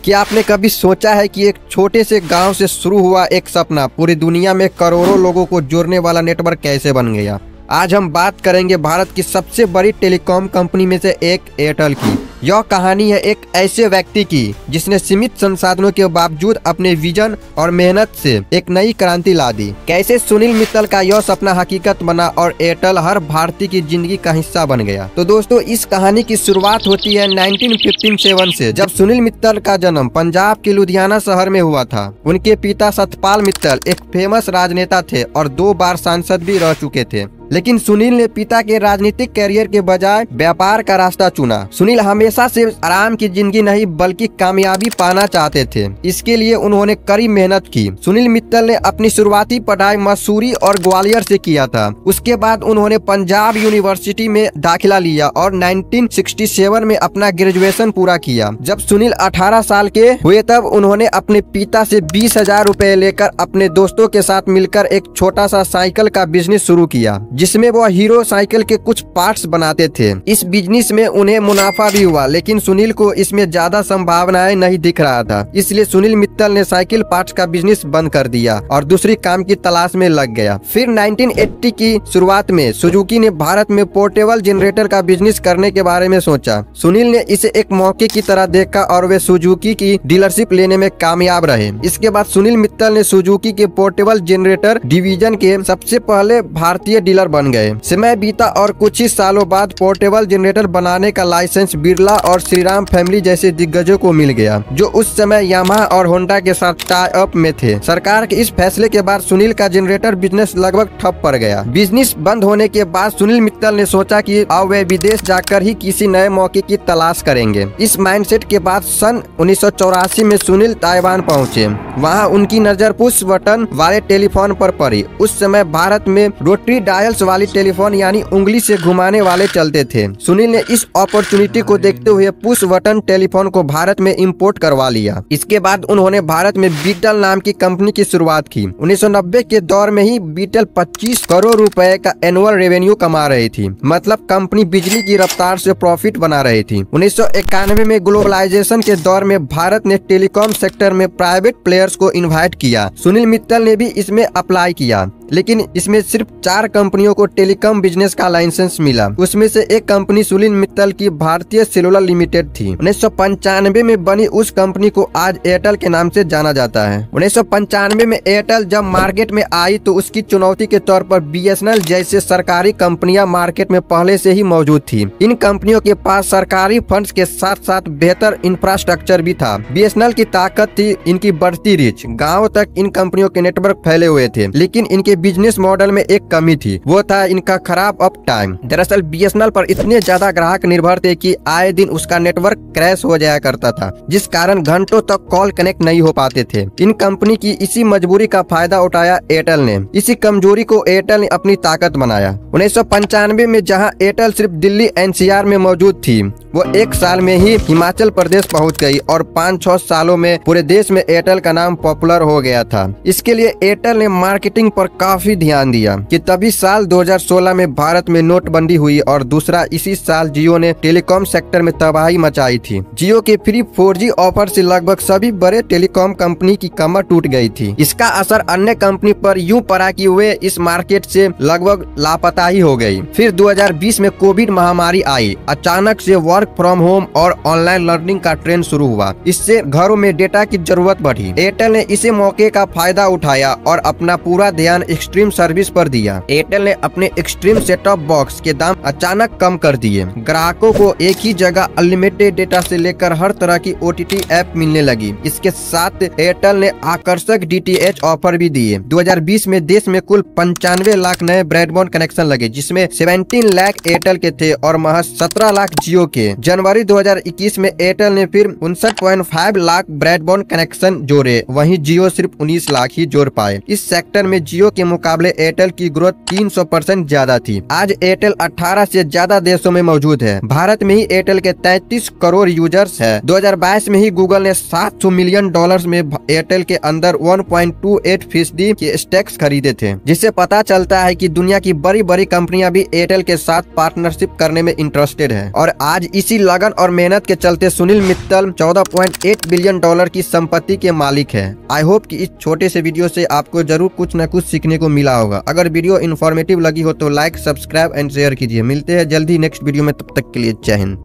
क्या आपने कभी सोचा है कि एक छोटे से गांव से शुरू हुआ एक सपना पूरी दुनिया में करोड़ों लोगों को जोड़ने वाला नेटवर्क कैसे बन गया। आज हम बात करेंगे भारत की सबसे बड़ी टेलीकॉम कंपनी में से एक एयरटेल की। यह कहानी है एक ऐसे व्यक्ति की जिसने सीमित संसाधनों के बावजूद अपने विजन और मेहनत से एक नई क्रांति ला दी। कैसे सुनील मित्तल का यह सपना हकीकत बना और एयरटेल हर भारतीय की जिंदगी का हिस्सा बन गया। तो दोस्तों, इस कहानी की शुरुआत होती है 1957 से, जब सुनील मित्तल का जन्म पंजाब के लुधियाना शहर में हुआ था। उनके पिता सतपाल मित्तल एक फेमस राजनेता थे और 2 बार सांसद भी रह चुके थे। लेकिन सुनील ने पिता के राजनीतिक करियर के बजाय व्यापार का रास्ता चुना। सुनील हमेशा से आराम की जिंदगी नहीं बल्कि कामयाबी पाना चाहते थे। इसके लिए उन्होंने कड़ी मेहनत की। सुनील मित्तल ने अपनी शुरुआती पढ़ाई मसूरी और ग्वालियर से किया था। उसके बाद उन्होंने पंजाब यूनिवर्सिटी में दाखिला लिया और 1967 में अपना ग्रेजुएशन पूरा किया। जब सुनील 18 साल के हुए तब उन्होंने अपने पिता से 20,000 रुपए लेकर अपने दोस्तों के साथ मिलकर एक छोटा सा साइकिल का बिजनेस शुरू किया, जिसमें वो हीरो साइकिल के कुछ पार्ट्स बनाते थे। इस बिजनेस में उन्हें मुनाफा भी हुआ, लेकिन सुनील को इसमें ज्यादा संभावनाएं नहीं दिख रहा था। इसलिए सुनील मित्तल ने साइकिल पार्ट्स का बिजनेस बंद कर दिया और दूसरी काम की तलाश में लग गया। फिर 1980 की शुरुआत में सुजुकी ने भारत में पोर्टेबल जनरेटर का बिजनेस करने के बारे में सोचा। सुनील ने इसे एक मौके की तरह देखा और वे सुजुकी की डीलरशिप लेने में कामयाब रहे। इसके बाद सुनील मित्तल ने सुजुकी के पोर्टेबल जनरेटर डिवीजन के सबसे पहले भारतीय डीलर बन गए। समय बीता और कुछ ही सालों बाद पोर्टेबल जनरेटर बनाने का लाइसेंस बिरला और श्रीराम फैमिली जैसे दिग्गजों को मिल गया, जो उस समय यामाहा और होंडा के साथ टाई अप में थे। सरकार के इस फैसले के बाद सुनील का जनरेटर बिजनेस लगभग ठप पड़ गया। बिजनेस बंद होने के बाद सुनील मित्तल ने सोचा कि अब वे विदेश जाकर ही किसी नए मौके की तलाश करेंगे। इस माइंडसेट के बाद सन 1984 में सुनील ताइवान पहुँचे। वहाँ उनकी नजर पुश बटन वाले टेलीफोन पर पड़ी। उस समय भारत में रोटरी डायल्स वाली टेलीफोन यानी उंगली से घुमाने वाले चलते थे। सुनील ने इस अपॉर्चुनिटी को देखते हुए पुश बटन टेलीफोन को भारत में इंपोर्ट करवा लिया। इसके बाद उन्होंने भारत में बीटल नाम की कंपनी की शुरुआत की। 1990 के दौर में ही बीटल 25 करोड़ रुपए का एनुअल रेवेन्यू कमा रही थी। मतलब कंपनी बिजली की रफ्तार से प्रॉफिट बना रही थी। 1991 में ग्लोबलाइजेशन के दौर में भारत ने टेलीकॉम सेक्टर में प्राइवेट प्लेयर्स को इन्वाइट किया। सुनील मित्तल ने भी इसमें अप्लाई किया, लेकिन इसमें सिर्फ 4 कंपनियों को टेलीकॉम बिजनेस का लाइसेंस मिला। उसमें से एक कंपनी सुनील मित्तल की भारतीय सेलुलर लिमिटेड थी। 1995 में बनी उस कंपनी को आज एयरटेल के नाम से जाना जाता है। 1995 में एयरटेल जब मार्केट में आई तो उसकी चुनौती के तौर पर बीएसएनएल जैसे सरकारी कंपनियां मार्केट में पहले से ही मौजूद थी। इन कंपनियों के पास सरकारी फंड्स के साथ साथ बेहतर इंफ्रास्ट्रक्चर भी था। बीएसएनएल की ताकत थी इनकी बढ़ती रीच। गाँव तक इन कंपनियों के नेटवर्क फैले हुए थे, लेकिन इनके बिजनेस मॉडल में एक कमी थी, वो था इनका खराब अप टाइम। दरअसल बीएसएनएल पर इतने ज्यादा ग्राहक निर्भर थे कि आए दिन उसका नेटवर्क क्रैश हो जाया करता था, जिस कारण घंटों तक कॉल कनेक्ट नहीं हो पाते थे। इन कंपनी की इसी मजबूरी का फायदा उठाया एयरटेल ने। इसी कमजोरी को एयरटेल ने अपनी ताकत बनाया। 1995 में जहां एयरटेल सिर्फ दिल्ली एनसीआर में मौजूद थी, वो 1 साल में ही हिमाचल प्रदेश पहुंच गई और 5-6 सालों में पूरे देश में एयरटेल का नाम पॉपुलर हो गया था। इसके लिए एयरटेल ने मार्केटिंग पर काफी ध्यान दिया कि तभी साल 2016 में भारत में नोटबंदी हुई और दूसरा इसी साल जियो ने टेलीकॉम सेक्टर में तबाही मचाई थी। जियो के फ्री 4G ऑफर से लगभग सभी बड़े टेलीकॉम कंपनी की कमर टूट गई थी। इसका असर अन्य कंपनी पर यूं पड़ा कि वे इस मार्केट से लगभग लापता ही हो गई। फिर 2020 में कोविड महामारी आई। अचानक से वर्क फ्रॉम होम और ऑनलाइन लर्निंग का ट्रेंड शुरू हुआ। इससे घरों में डेटा की जरूरत बढ़ी। एयरटेल ने इसे मौके का फायदा उठाया और अपना पूरा ध्यान एक्सट्रीम सर्विस पर दिया। एयरटेल ने अपने एक्सट्रीम सेटअप बॉक्स के दाम अचानक कम कर दिए। ग्राहकों को एक ही जगह अनलिमिटेड डेटा से लेकर हर तरह की OTT ऐप मिलने लगी। इसके साथ एयरटेल ने आकर्षक DTH ऑफर भी दिए। 2020 में देश में कुल 95 लाख नए ब्रॉडबैंड कनेक्शन लगे, जिसमें 17 लाख एयरटेल के थे और महज 17 लाख जियो के। जनवरी 2021 में एयरटेल ने फिर 59.5 लाख ब्रॉडबैंड कनेक्शन जोड़े, वहीं जियो सिर्फ 19 लाख ही जोड़ पाए। इस सेक्टर में जियो के के मुकाबले एयरटेल की ग्रोथ 300% ज्यादा थी। आज एयरटेल 18 से ज्यादा देशों में मौजूद है। भारत में ही एयरटेल के 33 करोड़ यूजर्स है। 2022 में ही गूगल ने $700 मिलियन में एयरटेल के अंदर 1.28% के स्टेक्स खरीदे थे, जिससे पता चलता है कि दुनिया की बड़ी बड़ी कंपनियां भी एयरटेल के साथ पार्टनरशिप करने में इंटरेस्टेड है। और आज इसी लगन और मेहनत के चलते सुनील मित्तल $14.8 बिलियन की संपत्ति के मालिक है। आई होप कि इस छोटे से वीडियो से आपको जरूर कुछ न कुछ सीखने को मिला होगा। अगर वीडियो इन्फॉर्मेटिव लगी हो तो लाइक, सब्सक्राइब एंड शेयर कीजिए। मिलते हैं जल्दी नेक्स्ट वीडियो में, तब तक के लिए जय हिंद।